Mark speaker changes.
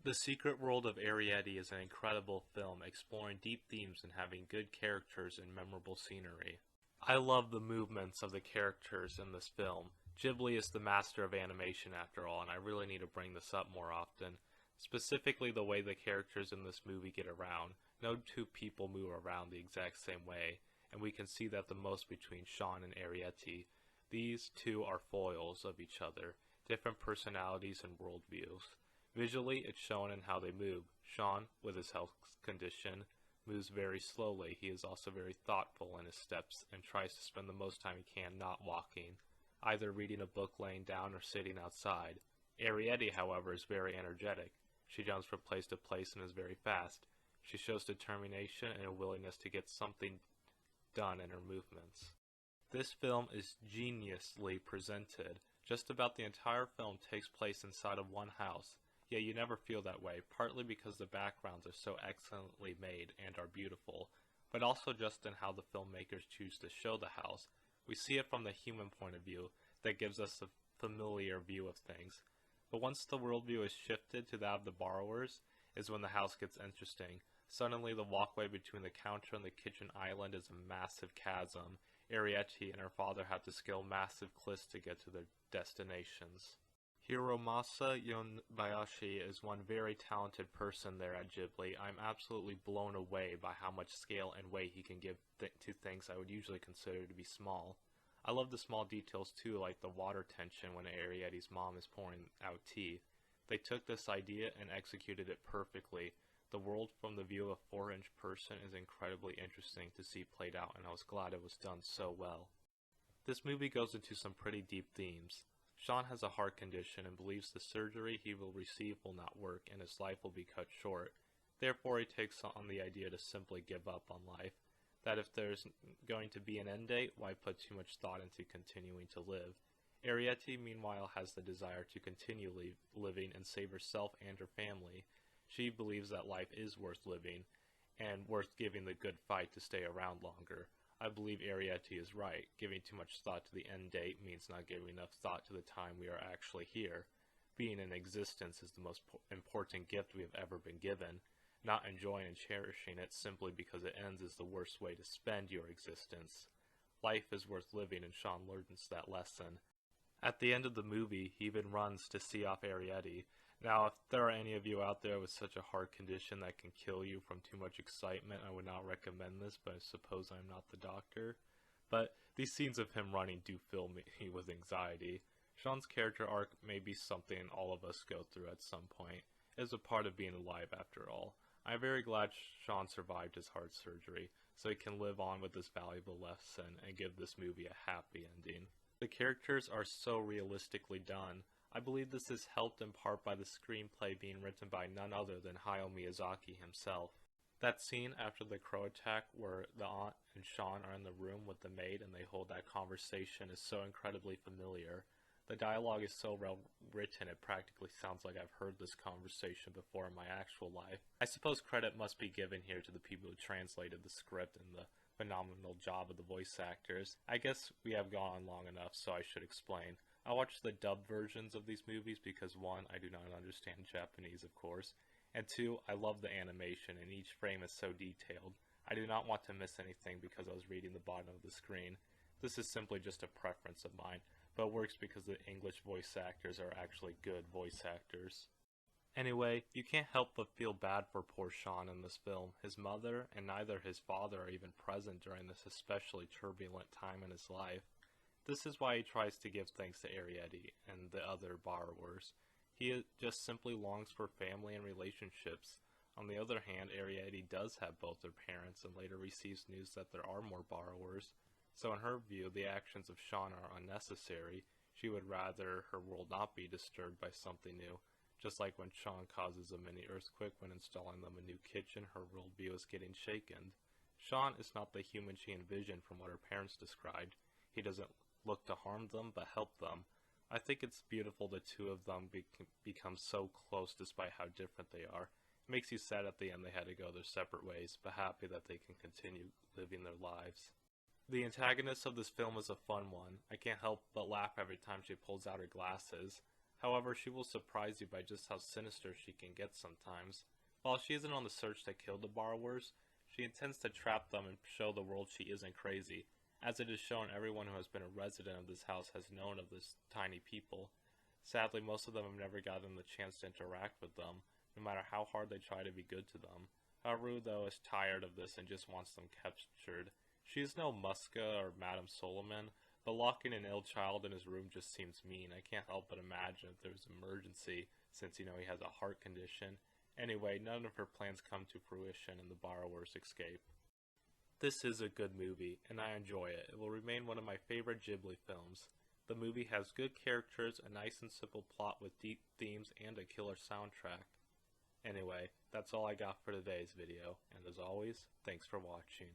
Speaker 1: The Secret World of Arrietty is an incredible film exploring deep themes and having good characters and memorable scenery. I love the movements of the characters in this film. Ghibli is the master of animation after all, and I really need to bring this up more often. Specifically the way the characters in this movie get around. No two people move around the exact same way, and we can see that the most between Shawn and Arrietty. These two are foils of each other, different personalities and worldviews. Visually, it's shown in how they move. Shawn, with his health condition, moves very slowly. He is also very thoughtful in his steps and tries to spend the most time he can not walking, either reading a book laying down or sitting outside. Arrietty, however, is very energetic. She jumps from place to place and is very fast. She shows determination and a willingness to get something done in her movements. This film is geniusly presented. Just about the entire film takes place inside of one house. Yet you never feel that way, partly because the backgrounds are so excellently made and are beautiful, but also just in how the filmmakers choose to show the house. We see it from the human point of view that gives us a familiar view of things. But once the worldview is shifted to that of the borrowers, is when the house gets interesting. Suddenly the walkway between the counter and the kitchen island is a massive chasm. Arrietty and her father have to scale massive cliffs to get to their destinations. Hiromasa Yonebayashi is one very talented person there at Ghibli. I'm absolutely blown away by how much scale and weight he can give to things I would usually consider to be small. I love the small details too, like the water tension when Arrietty's mom is pouring out tea. They took this idea and executed it perfectly. The world from the view of a 4-inch person is incredibly interesting to see played out, and I was glad it was done so well. This movie goes into some pretty deep themes. Shawn has a heart condition and believes the surgery he will receive will not work and his life will be cut short. Therefore, he takes on the idea to simply give up on life. That if there's going to be an end date, why put too much thought into continuing to live? Arrietty, meanwhile, has the desire to continue living and save herself and her family. She believes that life is worth living and worth giving the good fight to stay around longer. I believe Arrietty is right. Giving too much thought to the end date means not giving enough thought to the time we are actually here. Being in existence is the most important gift we have ever been given. Not enjoying and cherishing it simply because it ends is the worst way to spend your existence. Life is worth living, and Shawn learns that lesson. At the end of the movie, he even runs to see off Arrietty. Now, if there are any of you out there with such a heart condition that can kill you from too much excitement, I would not recommend this, but I suppose I'm not the doctor. But these scenes of him running do fill me with anxiety. Shawn's character arc may be something all of us go through at some point. It is a part of being alive after all. I am very glad Shawn survived his heart surgery, so he can live on with this valuable lesson and give this movie a happy ending. The characters are so realistically done. I believe this is helped in part by the screenplay being written by none other than Hayao Miyazaki himself. That scene after the crow attack where the aunt and Shawn are in the room with the maid and they hold that conversation is so incredibly familiar. The dialogue is so well written it practically sounds like I've heard this conversation before in my actual life. I suppose credit must be given here to the people who translated the script and the phenomenal job of the voice actors. I guess we have gone on long enough, so I should explain. I watched the dubbed versions of these movies because 1, I do not understand Japanese, of course, and 2, I love the animation and each frame is so detailed. I do not want to miss anything because I was reading the bottom of the screen. This is simply just a preference of mine, but it works because the English voice actors are actually good voice actors. Anyway, you can't help but feel bad for poor Shawn in this film. His mother and neither his father are even present during this especially turbulent time in his life. This is why he tries to give thanks to Arrietty and the other borrowers. He just simply longs for family and relationships. On the other hand, Arrietty does have both her parents and later receives news that there are more borrowers. So in her view, the actions of Shawn are unnecessary. She would rather her world not be disturbed by something new. Just like when Shawn causes a mini earthquake when installing them a new kitchen, her worldview is getting shaken. Shawn is not the human she envisioned from what her parents described. He doesn't look to harm them, but help them. I think it's beautiful the two of them become so close despite how different they are. It makes you sad at the end they had to go their separate ways, but happy that they can continue living their lives. The antagonist of this film is a fun one. I can't help but laugh every time she pulls out her glasses. However, she will surprise you by just how sinister she can get sometimes. While she isn't on the search to kill the borrowers, she intends to trap them and show the world she isn't crazy. As it is shown, everyone who has been a resident of this house has known of this tiny people. Sadly, most of them have never gotten the chance to interact with them, no matter how hard they try to be good to them. Haru, though, is tired of this and just wants them captured. She is no Muska or Madame Solomon, but locking an ill child in his room just seems mean. I can't help but imagine if there's an emergency, since, he has a heart condition. Anyway, none of her plans come to fruition and the borrowers escape. This is a good movie, and I enjoy it. It will remain one of my favorite Ghibli films. The movie has good characters, a nice and simple plot with deep themes, and a killer soundtrack. Anyway, that's all I got for today's video, and as always, thanks for watching.